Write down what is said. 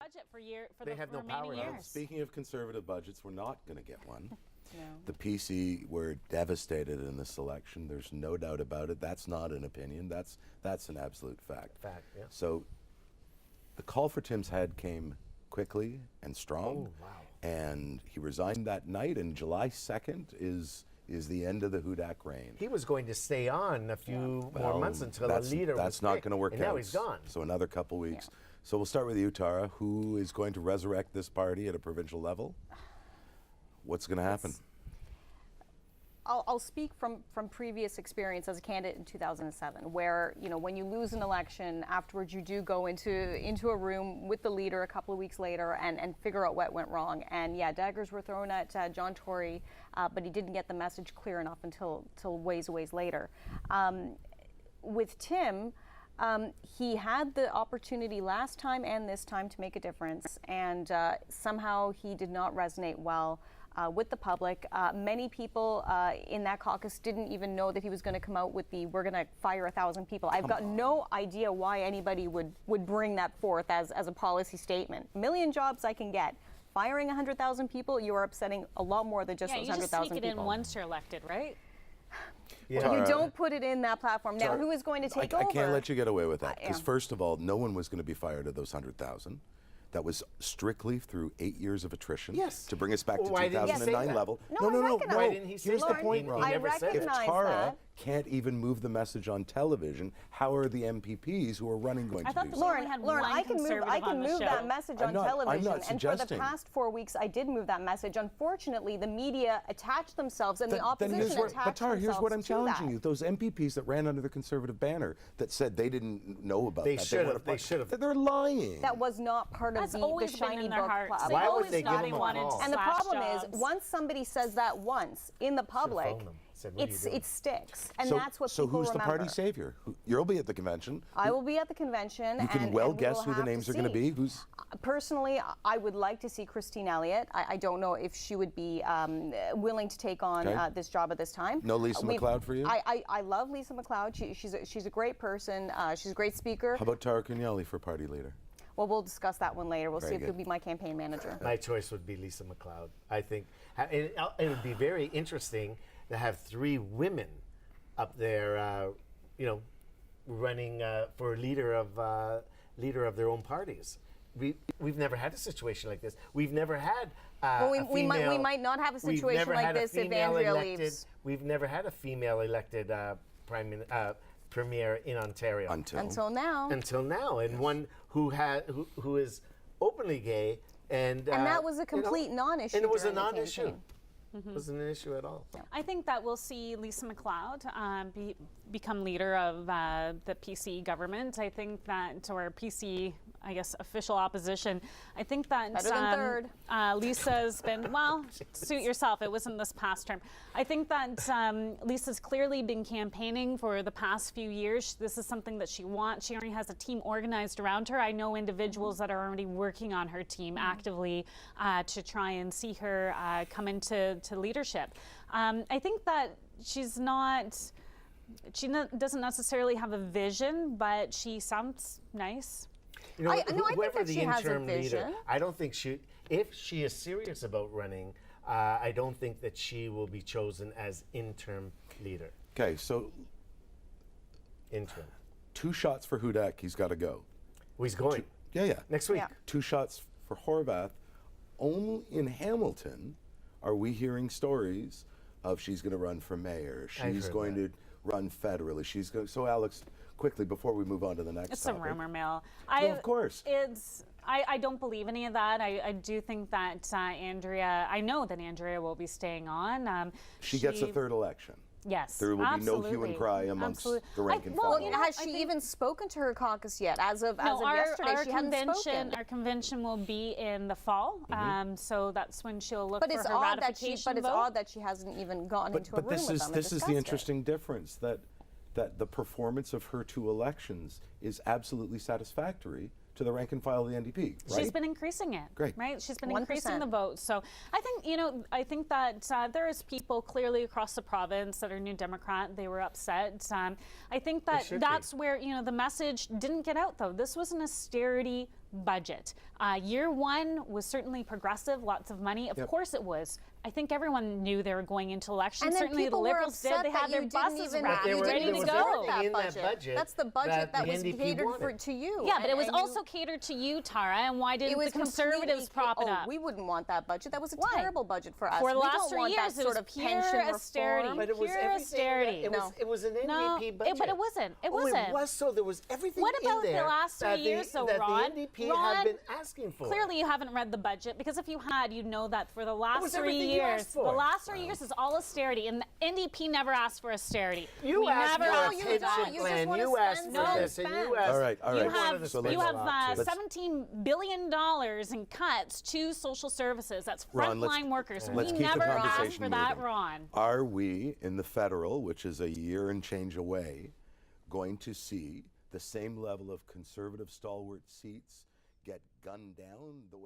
budget for They the have no remaining power. years. Speaking of conservative budgets, we're not going to get one. No. The PC were devastated in this election. There's no doubt about it. That's not an opinion. That's an absolute fact. Yeah. So the call for Tim's head came quickly and strong. Oh, wow. And he resigned that night, and July 2nd is the end of the Hudak reign. He was going to stay on a few more months until a leader was That's not going to work and out. now he's gone. So another couple weeks. So we'll start with you, Tara. Who is going to resurrect this party at a provincial level? What's going to happen? I'll speak from previous experience as a candidate in 2007, where when you lose an election, afterwards you do go into a room with the leader a couple of weeks later and figure out what went wrong. And yeah, daggers were thrown at John Tory, but he didn't get the message clear enough until ways later. With Tim, he had the opportunity last time and this time to make a difference, and somehow he did not resonate well with the public. Many people in that caucus didn't even know that he was going to come out with we're going to fire 1,000 people. I've got no idea why anybody would bring that forth as a policy statement. A million jobs I can get. Firing 100,000 people, you are upsetting a lot more than just those 100,000 people. You just sneak it in once you're elected, right? Yeah. You don't put it in that platform. Now, who is going to take over? I can't let you get away with that, because first of all, no one was going to be fired of those 100,000. That was strictly through 8 years of attrition to bring us back to 2009 level. No. Why didn't he say Here's that? the point, Ron. I recognize If Tara that. can't even move the message on television, how are the MPPs who are running going to do so? Lauren, I can move that message on television, I'm not and for the past 4 weeks, I did move that message. Unfortunately, the media attached themselves, and the opposition attached themselves. But Tara, here's what I'm challenging you: those MPPs that ran under the Conservative banner that said they didn't know about they that, they should have. They're lying. That was not part of the shiny book club. Why would they give them a call? And the problem is, once somebody says that once in the public, it sticks, and that's what people remember. So who's the party savior? You'll be at the convention. I will be at the convention. You can guess who the names are going to be. Personally, I would like to see Christine Elliott. I don't know if she would be willing to take on this job at this time. No Lisa MacLeod for you? I love Lisa MacLeod. She's a great person. She's a great speaker. How about Tara Kenyally for party leader? Well, we'll discuss that one later. We'll see if he'll be my campaign manager. My choice would be Lisa MacLeod. I think it would be very interesting to have 3 women up there, running for leader of their own parties. We've never had a situation like this. We've never had we might not have a situation like this if Andrea leaves. We've never had a female elected premier in Ontario until now. And one who is openly gay, and that was a complete non-issue. And it was a non-issue. It wasn't an issue at all. I think that we'll see Lisa MacLeod become leader of the PC government. I think that, or PC, I guess, official opposition. I think that Lisa's been, well, suit yourself. It wasn't this past term. I think that Lisa's clearly been campaigning for the past few years. This is something that she wants. She already has a team organized around her. I know individuals that are already working on her team actively to try and see her come into leadership. I think that she doesn't necessarily have a vision, but she sounds nice. I think that she has a vision. I don't think if she is serious about running, I don't think that she will be chosen as interim leader. Okay, so interim. 2 shots for Hudak. He's got to go. Well, he's going. Next week. 2 shots for Horwath. Only in Hamilton are we hearing stories of she's going to run for mayor. She's going to run federally. She's going. So Alex, quickly before we move on to the next it's topic. a rumor mill. Of course. I don't believe any of that. I do think that Andrea, I know that Andrea will be staying on. She gets a 3rd election. Yes, there will be no hue and cry amongst the rank and file. Well, has she even spoken to her caucus yet? As of yesterday, she hadn't spoken. Our convention will be in the fall, so that's when she'll look for her ratification But it's odd that she hasn't even gotten into a room with them. But this is the interesting difference, that the performance of her 2 elections is absolutely satisfactory to the rank and file of the NDP. Right? She's been increasing it. Great. Right? She's been 1%. increasing the vote. So I think that there is people clearly across the province that are New Democrat. They were upset. I think that that's where the message didn't get out, though. This was an austerity budget. Year one was certainly progressive, lots of money. Of course it was. I think everyone knew they were going into elections. And then Certainly the people were Liberals did. upset They that had their you didn't buses even- wrapped, you ready didn't to even go. support that in that budget. budget That's the budget that the was NDP catered wanted. to you. Yeah, but it was And you- also catered to you, Tara. And why It didn't was the Conservatives prop it up? We wouldn't want that budget. That was a Why? terrible budget for us. For the we last don't 3 want years, that it sort was of pure pension austerity. reform. But it was Pure everything. austerity. It was an No, NDP budget. but it wasn't. It Oh, wasn't. it was so. There was everything What in about the there last 3 that years, though, that Ron? the NDP Ron, had been asking for. Clearly, you haven't read the budget, because if you had, you'd know that for the last was 3 everything you years, asked for. the last 3 years is all austerity, and the NDP never asked for austerity. You we asked never for a asked for you that. don't. You just plan. wanna You asked spend, for spend, this, and you spend. asked. All right, all You right. have, So you let's- have let's- $17 billion in cuts to social services. That's Ron, let's- frontline workers. let's We keep the never asked conversation for that, moving. Ron. Are we in the federal, which is a year and change away, going to see the same level of conservative stalwart seats get gunned down the way